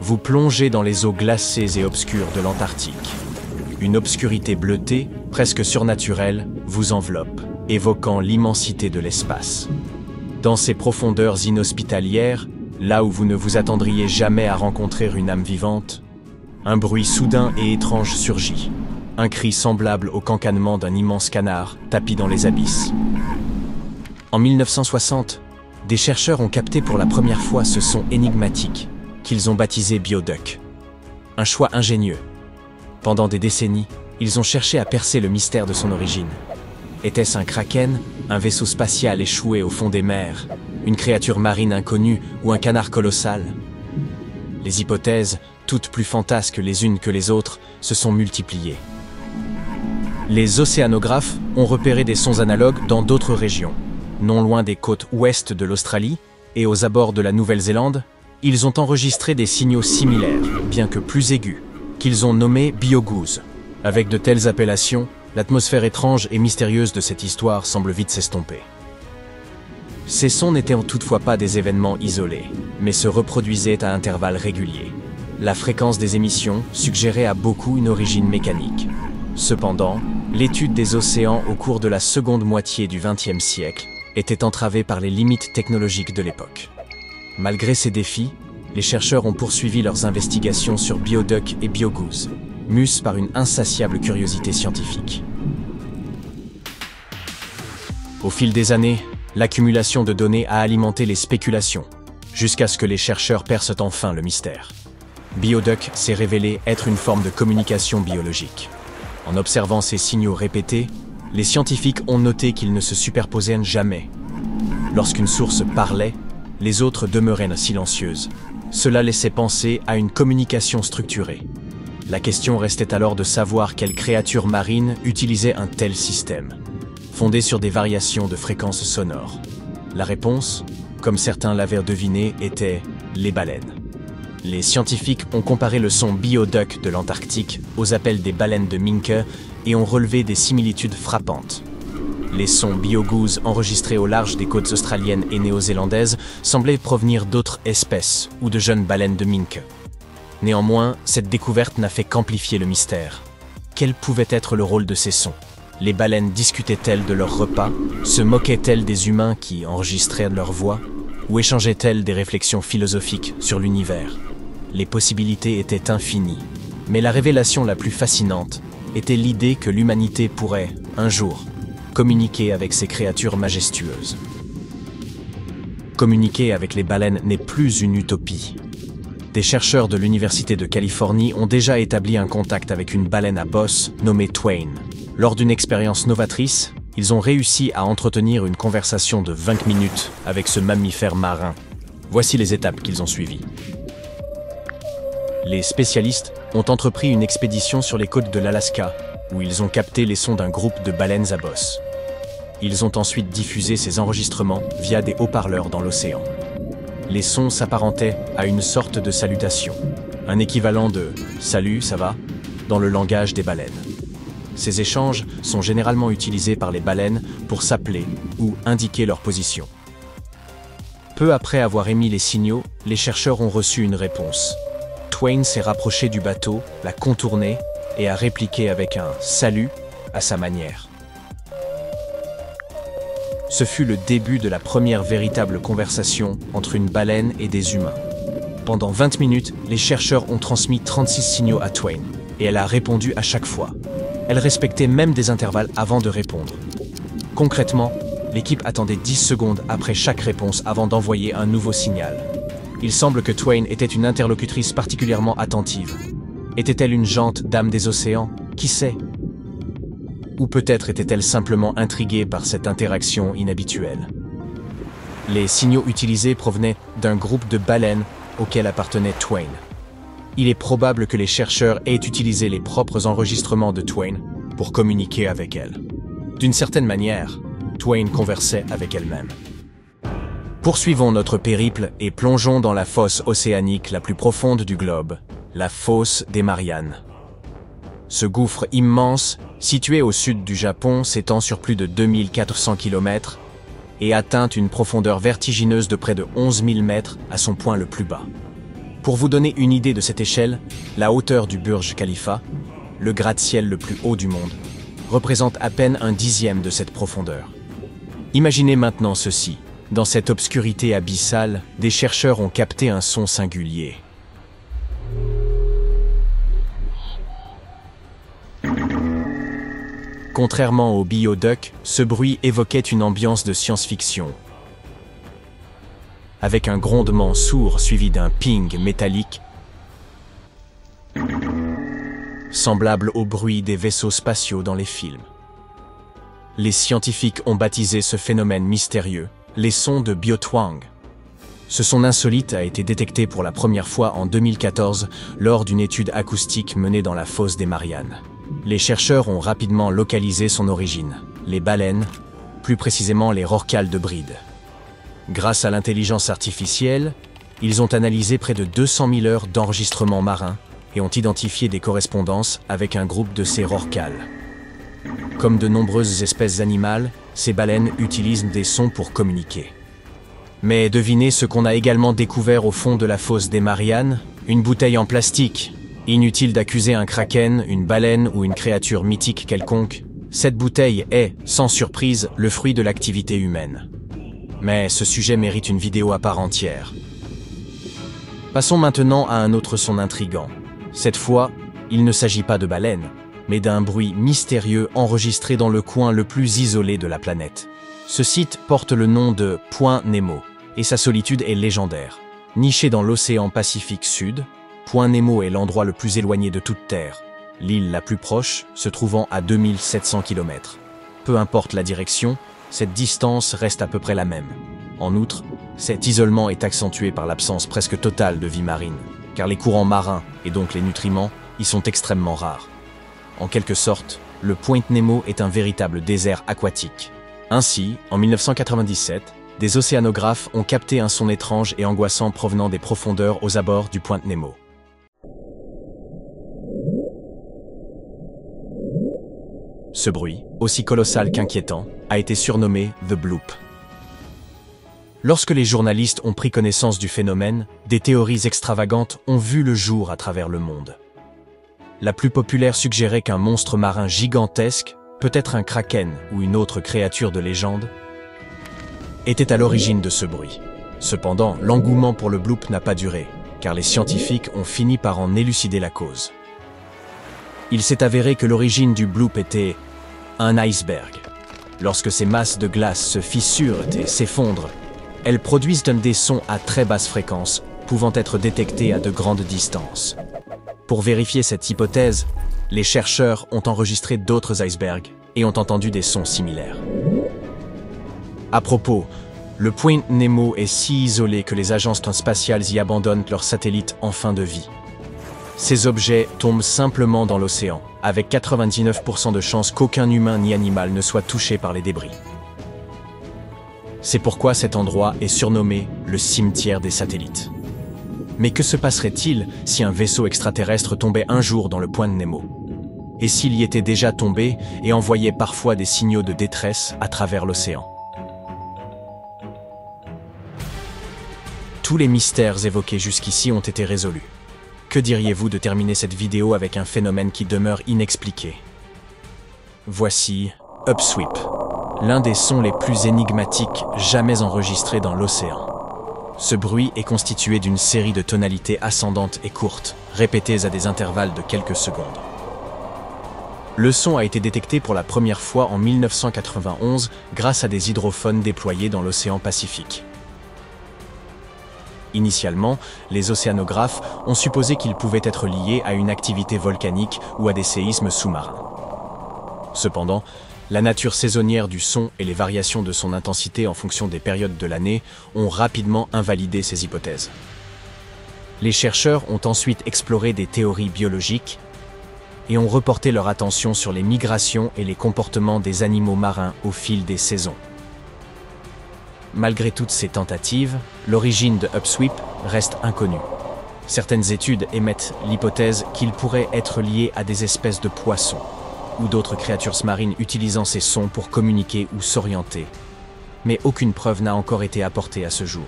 Vous plongez dans les eaux glacées et obscures de l'Antarctique. Une obscurité bleutée, presque surnaturelle, vous enveloppe, évoquant l'immensité de l'espace. Dans ces profondeurs inhospitalières, là où vous ne vous attendriez jamais à rencontrer une âme vivante, un bruit soudain et étrange surgit. Un cri semblable au cancanement d'un immense canard tapi dans les abysses. En 1960, des chercheurs ont capté pour la première fois ce son énigmatique, qu'ils ont baptisé Bioduck. Un choix ingénieux. Pendant des décennies, ils ont cherché à percer le mystère de son origine. Était-ce un kraken, un vaisseau spatial échoué au fond des mers, une créature marine inconnue ou un canard colossal? Les hypothèses, toutes plus fantasques les unes que les autres, se sont multipliées. Les océanographes ont repéré des sons analogues dans d'autres régions. Non loin des côtes ouest de l'Australie et aux abords de la Nouvelle-Zélande, ils ont enregistré des signaux similaires, bien que plus aigus, qu'ils ont nommés biogoose. Avec de telles appellations, l'atmosphère étrange et mystérieuse de cette histoire semble vite s'estomper. Ces sons n'étaient toutefois pas des événements isolés, mais se reproduisaient à intervalles réguliers. La fréquence des émissions suggérait à beaucoup une origine mécanique. Cependant, l'étude des océans au cours de la seconde moitié du XXe siècle était entravée par les limites technologiques de l'époque. Malgré ces défis, les chercheurs ont poursuivi leurs investigations sur Bioduck et Biogoose, mus par une insatiable curiosité scientifique. Au fil des années, l'accumulation de données a alimenté les spéculations, jusqu'à ce que les chercheurs percent enfin le mystère. Bioduck s'est révélé être une forme de communication biologique. En observant ces signaux répétés, les scientifiques ont noté qu'ils ne se superposaient jamais. Lorsqu'une source parlait, les autres demeuraient silencieuses. Cela laissait penser à une communication structurée. La question restait alors de savoir quelle créature marine utilisait un tel système, fondé sur des variations de fréquences sonores. La réponse, comme certains l'avaient deviné, était les baleines. Les scientifiques ont comparé le son Bioduck de l'Antarctique aux appels des baleines de Minke et ont relevé des similitudes frappantes. Les sons Biogoose enregistrés au large des côtes australiennes et néo-zélandaises semblaient provenir d'autres espèces ou de jeunes baleines de Minke. Néanmoins, cette découverte n'a fait qu'amplifier le mystère. Quel pouvait être le rôle de ces sons? Les baleines discutaient-elles de leurs repas? Se moquaient-elles des humains qui enregistraient leur voix? Ou échangeaient-elles des réflexions philosophiques sur l'univers? Les possibilités étaient infinies, mais la révélation la plus fascinante était l'idée que l'humanité pourrait, un jour, communiquer avec ces créatures majestueuses. Communiquer avec les baleines n'est plus une utopie. Des chercheurs de l'Université de Californie ont déjà établi un contact avec une baleine à bosse nommée Twain. Lors d'une expérience novatrice, ils ont réussi à entretenir une conversation de 20 minutes avec ce mammifère marin. Voici les étapes qu'ils ont suivies. Les spécialistes ont entrepris une expédition sur les côtes de l'Alaska, où ils ont capté les sons d'un groupe de baleines à bosse. Ils ont ensuite diffusé ces enregistrements via des haut-parleurs dans l'océan. Les sons s'apparentaient à une sorte de salutation, un équivalent de « Salut, ça va ?» dans le langage des baleines. Ces échanges sont généralement utilisés par les baleines pour s'appeler ou indiquer leur position. Peu après avoir émis les signaux, les chercheurs ont reçu une réponse. Twain s'est rapproché du bateau, l'a contourné et a répliqué avec un « salut » à sa manière. Ce fut le début de la première véritable conversation entre une baleine et des humains. Pendant 20 minutes, les chercheurs ont transmis 36 signaux à Twain, et elle a répondu à chaque fois. Elle respectait même des intervalles avant de répondre. Concrètement, l'équipe attendait 10 secondes après chaque réponse avant d'envoyer un nouveau signal. Il semble que Twain était une interlocutrice particulièrement attentive. Était-elle une jante dame des océans? Qui sait? Ou peut-être était-elle simplement intriguée par cette interaction inhabituelle. Les signaux utilisés provenaient d'un groupe de baleines auquel appartenait Twain. Il est probable que les chercheurs aient utilisé les propres enregistrements de Twain pour communiquer avec elle. D'une certaine manière, Twain conversait avec elle-même. Poursuivons notre périple et plongeons dans la fosse océanique la plus profonde du globe, la fosse des Mariannes. Ce gouffre immense, situé au sud du Japon, s'étend sur plus de 2400 km et atteint une profondeur vertigineuse de près de 11 000 mètres à son point le plus bas. Pour vous donner une idée de cette échelle, la hauteur du Burj Khalifa, le gratte-ciel le plus haut du monde, représente à peine un dixième de cette profondeur. Imaginez maintenant ceci. Dans cette obscurité abyssale, des chercheurs ont capté un son singulier. Contrairement au bioduc, ce bruit évoquait une ambiance de science-fiction. Avec un grondement sourd suivi d'un ping métallique, semblable au bruit des vaisseaux spatiaux dans les films. Les scientifiques ont baptisé ce phénomène mystérieux les sons de Biotwang. Ce son insolite a été détecté pour la première fois en 2014 lors d'une étude acoustique menée dans la fosse des Mariannes. Les chercheurs ont rapidement localisé son origine, les baleines, plus précisément les rorquals de bride. Grâce à l'intelligence artificielle, ils ont analysé près de 200 000 heures d'enregistrements marins et ont identifié des correspondances avec un groupe de ces rorquals. Comme de nombreuses espèces animales, ces baleines utilisent des sons pour communiquer. Mais devinez ce qu'on a également découvert au fond de la fosse des Mariannes, une bouteille en plastique. Inutile d'accuser un kraken, une baleine ou une créature mythique quelconque, cette bouteille est, sans surprise, le fruit de l'activité humaine. Mais ce sujet mérite une vidéo à part entière. Passons maintenant à un autre son intrigant. Cette fois, il ne s'agit pas de baleines, mais d'un bruit mystérieux enregistré dans le coin le plus isolé de la planète. Ce site porte le nom de Point Nemo, et sa solitude est légendaire. Niché dans l'océan Pacifique Sud, Point Nemo est l'endroit le plus éloigné de toute Terre, l'île la plus proche se trouvant à 2700 km. Peu importe la direction, cette distance reste à peu près la même. En outre, cet isolement est accentué par l'absence presque totale de vie marine, car les courants marins, et donc les nutriments, y sont extrêmement rares. En quelque sorte, le Point Nemo est un véritable désert aquatique. Ainsi, en 1997, des océanographes ont capté un son étrange et angoissant provenant des profondeurs aux abords du Point Nemo. Ce bruit, aussi colossal qu'inquiétant, a été surnommé The Bloop. Lorsque les journalistes ont pris connaissance du phénomène, des théories extravagantes ont vu le jour à travers le monde. La plus populaire suggérait qu'un monstre marin gigantesque, peut-être un kraken ou une autre créature de légende, était à l'origine de ce bruit. Cependant, l'engouement pour le bloop n'a pas duré, car les scientifiques ont fini par en élucider la cause. Il s'est avéré que l'origine du bloop était un iceberg. Lorsque ces masses de glace se fissurent et s'effondrent, elles produisent des sons à très basse fréquence, pouvant être détectés à de grandes distances. Pour vérifier cette hypothèse, les chercheurs ont enregistré d'autres icebergs et ont entendu des sons similaires. À propos, le Point Nemo est si isolé que les agences spatiales y abandonnent leurs satellites en fin de vie. Ces objets tombent simplement dans l'océan, avec 99% de chances qu'aucun humain ni animal ne soit touché par les débris. C'est pourquoi cet endroit est surnommé le cimetière des satellites. Mais que se passerait-il si un vaisseau extraterrestre tombait un jour dans le Point Nemo? Et s'il y était déjà tombé et envoyait parfois des signaux de détresse à travers l'océan? Tous les mystères évoqués jusqu'ici ont été résolus. Que diriez-vous de terminer cette vidéo avec un phénomène qui demeure inexpliqué? Voici Upsweep, l'un des sons les plus énigmatiques jamais enregistrés dans l'océan. Ce bruit est constitué d'une série de tonalités ascendantes et courtes, répétées à des intervalles de quelques secondes. Le son a été détecté pour la première fois en 1991 grâce à des hydrophones déployés dans l'océan Pacifique. Initialement, les océanographes ont supposé qu'il pouvait être lié à une activité volcanique ou à des séismes sous-marins. Cependant, la nature saisonnière du son et les variations de son intensité en fonction des périodes de l'année ont rapidement invalidé ces hypothèses. Les chercheurs ont ensuite exploré des théories biologiques et ont reporté leur attention sur les migrations et les comportements des animaux marins au fil des saisons. Malgré toutes ces tentatives, l'origine de Upsweep reste inconnue. Certaines études émettent l'hypothèse qu'il pourrait être lié à des espèces de poissons ou d'autres créatures marines utilisant ces sons pour communiquer ou s'orienter. Mais aucune preuve n'a encore été apportée à ce jour.